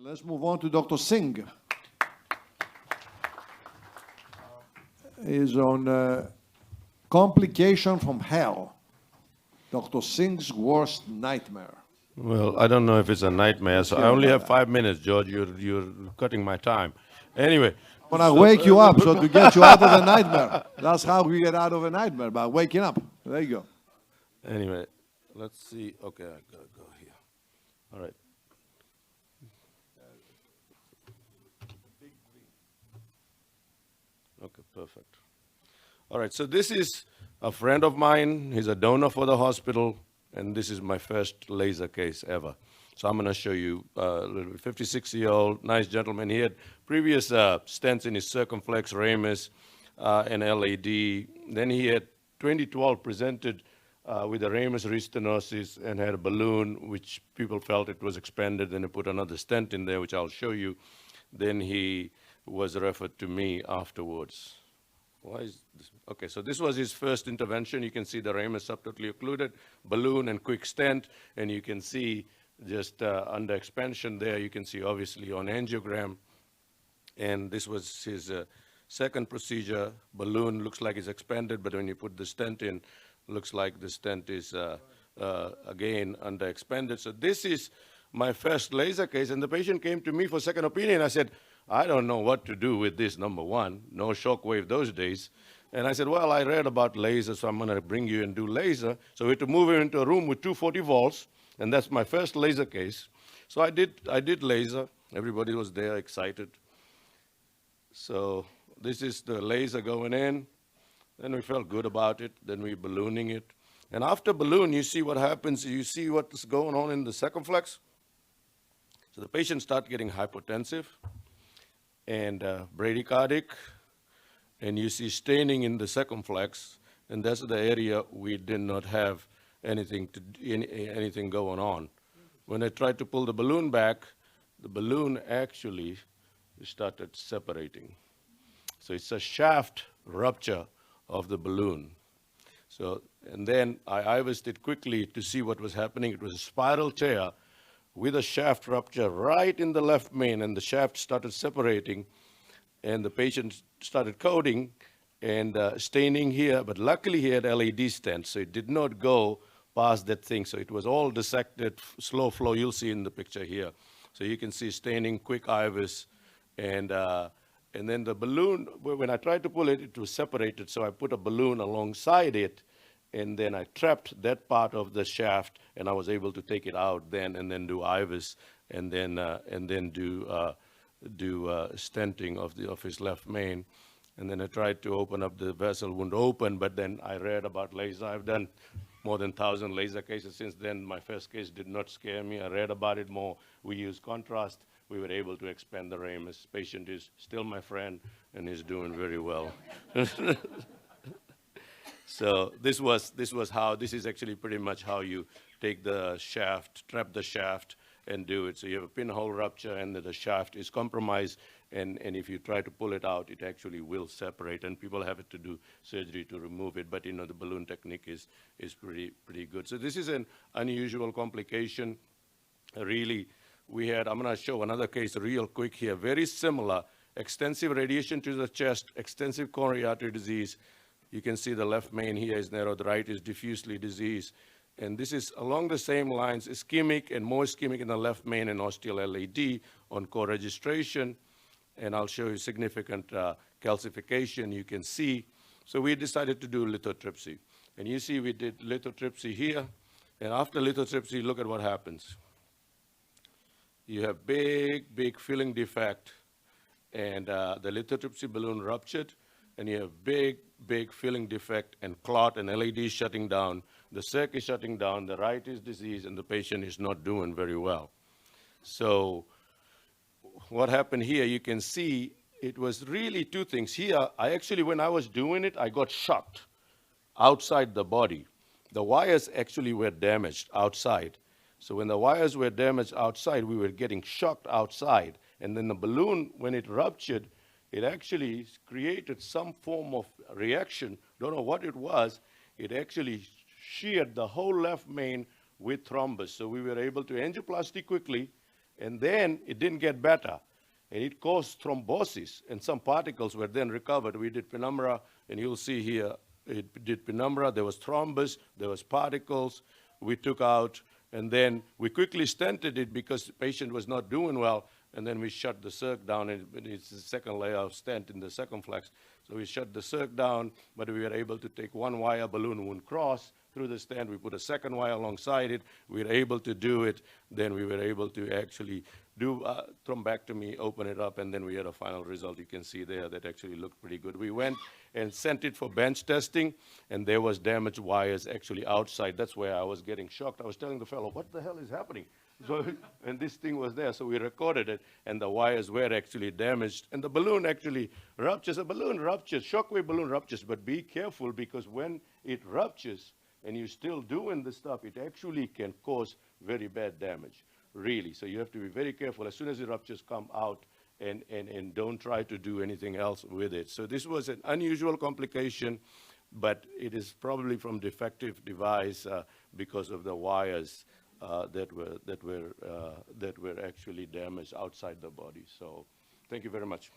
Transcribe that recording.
Let's move on to Dr. Singh. He's on Complication from Hell. Dr. Singh's worst nightmare. Well, I don't know if it's a nightmare, so I only have 5 minutes, George. You're cutting my time. Anyway. I'm going to wake you up so to get you out of the nightmare. That's how we get out of a nightmare, by waking up. There you go. Anyway, let's see. Okay, I got to go here. All right. Okay, perfect. All right, so this is a friend of mine. He's a donor for the hospital, and this is my first laser case ever. So I'm going to show you a little 56-year-old, nice gentleman. He had previous stents in his circumflex, ramus, and LAD. Then he had 2012 presented with a ramus restenosis and had a balloon, which people felt it was expanded. Then they put another stent in there, which I'll show you. Then he was referred to me afterwards. Why is this? Okay, so this was his first intervention. You can see the ramus subtotally occluded, balloon and quick stent, and you can see just under expansion there, you can see obviously on angiogram. And this was his second procedure. Balloon looks like it's expanded, but when you put the stent in, looks like the stent is again under expanded. So this is my first laser case, and the patient came to me for second opinion. I said, I don't know what to do with this, number one. No shockwave those days. And I said, well, I read about laser, so I'm going to bring you and do laser. So we had to move him into a room with 240 volts, and that's my first laser case. So I did laser. Everybody was there, excited. So this is the laser going in. Then we felt good about it. Then we ballooning it. And after balloon, you see what happens. You see what's going on in the circumflex. So the patient started getting hypotensive and bradycardic, and you see staining in the circumflex, and that's the area we did not have anything going on. When I tried to pull the balloon back, the balloon actually started separating. So it's a shaft rupture of the balloon. So, and then I IVUSed it quickly to see what was happening. It was a spiral tear with a shaft rupture right in the left main, and the shaft started separating, and the patient started coding and staining here, but luckily he had LAD stents, so it did not go past that thing. So it was all dissected, slow flow, you'll see in the picture here. So you can see staining, quick IVUS, and then the balloon, when I tried to pull it, it was separated, so I put a balloon alongside it, and then I trapped that part of the shaft, and I was able to take it out then, and then do IVUS, and then do stenting of his left main. And then I tried to open up the vessel, wouldn't open, but then I read about laser. I've done more than 1,000 laser cases since then. My first case did not scare me. I read about it more. We used contrast. We were able to expand the ramus. Patient is still my friend, and he's doing very well. So this is actually pretty much how you take the shaft, trap the shaft, and do it. So you have a pinhole rupture, and the shaft is compromised, and if you try to pull it out, it actually will separate, and people have to do surgery to remove it, but the balloon technique is pretty good. So this is an unusual complication. Really, I'm going to show another case real quick here, very similar, extensive radiation to the chest, extensive coronary artery disease. You can see the left main here is narrow, the right is diffusely diseased. And this is along the same lines, ischemic and more ischemic in the left main and ostial LAD on co-registration. And I'll show you significant calcification you can see. So we decided to do lithotripsy. And you see we did lithotripsy here. And after lithotripsy, look at what happens. You have big filling defect, and the lithotripsy balloon ruptured, and you have big filling defect and clot, and LAD is shutting down. The circ is shutting down, the right is diseased, and the patient is not doing very well. So what happened here, you can see it was really two things. Here, when I was doing it, I got shocked outside the body. The wires actually were damaged outside. So when the wires were damaged outside, we were getting shocked outside. And then the balloon, when it ruptured, it actually created some form of reaction. Don't know what it was. It actually sheared the whole left main with thrombus. So we were able to angioplasty quickly And then it didn't get better. And it caused thrombosis, and some particles were then recovered. We did penumbra, and you'll see here, it did penumbra, there was thrombus, there was particles, we took out, and then we quickly stented it because the patient was not doing well, and then we shut the circ down, and it's the second layer of stent in the circumflex. So we shut the circ down, but we were able to take one wire balloon wound cross through the stent. We put a second wire alongside it. We were able to do it. Then we were able to actually do thrombectomy, open it up, and then we had a final result you can see there that actually looked pretty good. We went and sent it for bench testing, and there was damaged wires actually outside. That's where I was getting shocked. I was telling the fellow, what the hell is happening? So, and this thing was there, so we recorded it, and the wires were actually damaged, and the balloon actually ruptures. A balloon ruptures, shockwave balloon ruptures, but be careful, because when it ruptures and you're still doing the stuff, it actually can cause very bad damage, really. So you have to be very careful. As soon as it ruptures, come out and don't try to do anything else with it. So this was an unusual complication, but it is probably from defective device because of the wires that were actually damaged outside the body. So thank you very much.